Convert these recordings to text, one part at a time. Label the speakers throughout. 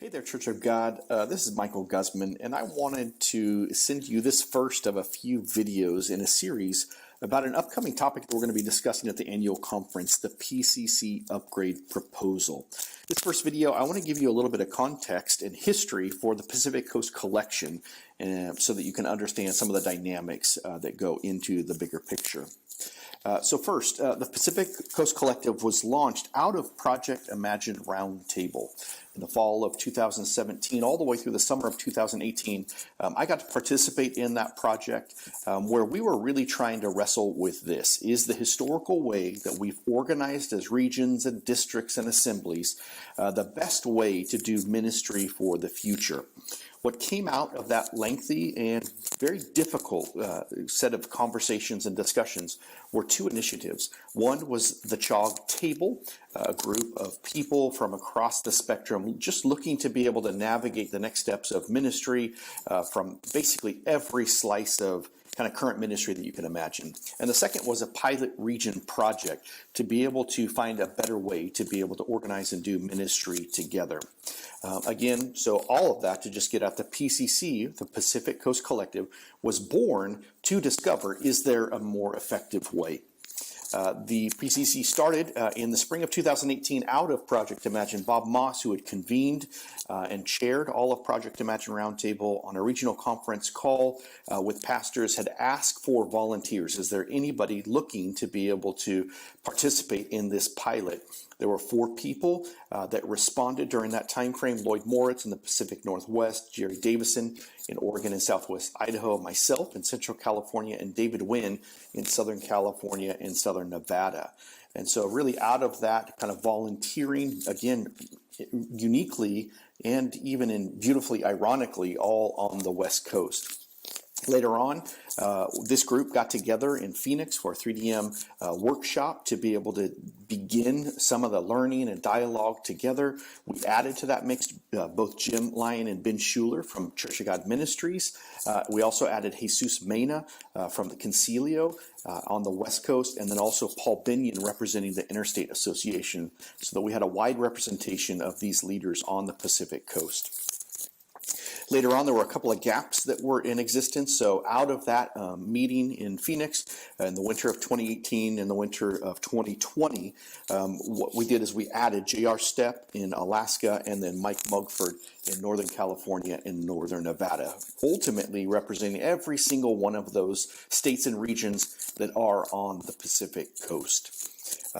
Speaker 1: Hey there, Church of God. This is Michael Guzman, and I wanted to send you this first of a few videos in a series about an upcoming topic that we're going to be discussing at the annual conference, the PCC upgrade proposal. This first video, I want to give you a little bit of context and history for the Pacific Coast Collection so that you can understand some of the dynamics that go into the bigger picture. So first, the Pacific Coast Collective was launched out of Project Imagine Roundtable in the fall of 2017, all the way through the summer of 2018. I got to participate in that project where we were really trying to wrestle with this. Is the historical way that we've organized as regions and districts and assemblies the best way to do ministry for the future? What came out of that lengthy and very difficult set of conversations and discussions were two initiatives. One was the CHOG Table, a group of people from across the spectrum just looking to be able to navigate the next steps of ministry from basically every slice of kind of current ministry that you can imagine. And the second was a pilot region project to be able to find a better way to be able to organize and do ministry together. Again, so all of that to just get at the PCC, the Pacific Coast Collective, was born to discover, is there a more effective way? The PCC started in the spring of 2018 out of Project Imagine. Bob Moss, who had convened and chaired all of Project Imagine Roundtable on a regional conference call with pastors, had asked for volunteers. Is there anybody looking to be able to participate in this pilot? There were 4 people that responded during that time frame: Lloyd Moritz in the Pacific Northwest, Jerry Davison in Oregon and Southwest Idaho, myself in Central California, and David Wynn in Southern California and Southern Nevada. And so really out of that kind of volunteering, again, uniquely and even in beautifully ironically, all on the West Coast. Later on, this group got together in Phoenix for a 3DM workshop to be able to begin some of the learning and dialogue together. We added to that mix both Jim Lyon and Ben Schuler from Church of God Ministries. We also added Jesus Mena from the Concilio on the West Coast, and then also Paul Binion representing the Interstate Association, so that we had a wide representation of these leaders on the Pacific Coast. Later on, there were a couple of gaps that were in existence. So out of that meeting in Phoenix in the winter of 2018 and the winter of 2020, what we did is we added J.R. Stepp in Alaska and then Mike Mugford in Northern California and Northern Nevada, ultimately representing every single one of those states and regions that are on the Pacific Coast.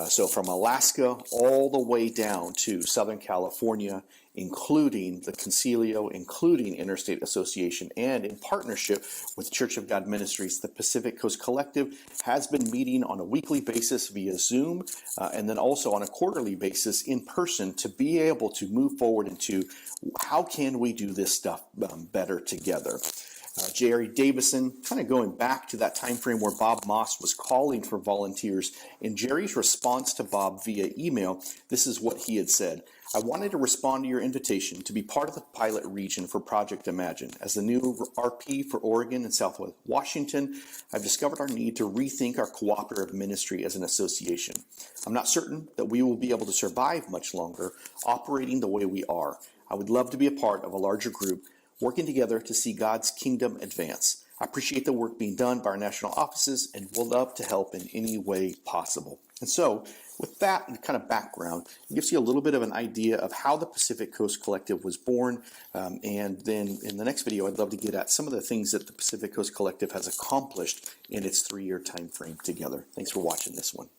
Speaker 1: So from Alaska all the way down to Southern California, including the Concilio, including Interstate Association, and in partnership with Church of God Ministries, the Pacific Coast Collective has been meeting on a weekly basis via Zoom, and then also on a quarterly basis in person to be able to move forward into how can we do this stuff better together. Jerry Davison, kind of going back to that time frame where Bob Moss was calling for volunteers. In Jerry's response to Bob via email, this is what he had said: I wanted to respond to your invitation to be part of the pilot region for Project Imagine. As the new RP for Oregon and Southwest Washington, I've discovered our need to rethink our cooperative ministry as an association. I'm not certain that we will be able to survive much longer operating the way we are. I would love to be a part of a larger group working together to see God's kingdom advance. I appreciate the work being done by our national offices and will love to help in any way possible. And so, with that kind of background, it gives you a little bit of an idea of how the Pacific Coast Collective was born. And then in the next video, I'd love to get at some of the things that the Pacific Coast Collective has accomplished in its 3-year time frame together. Thanks for watching this one.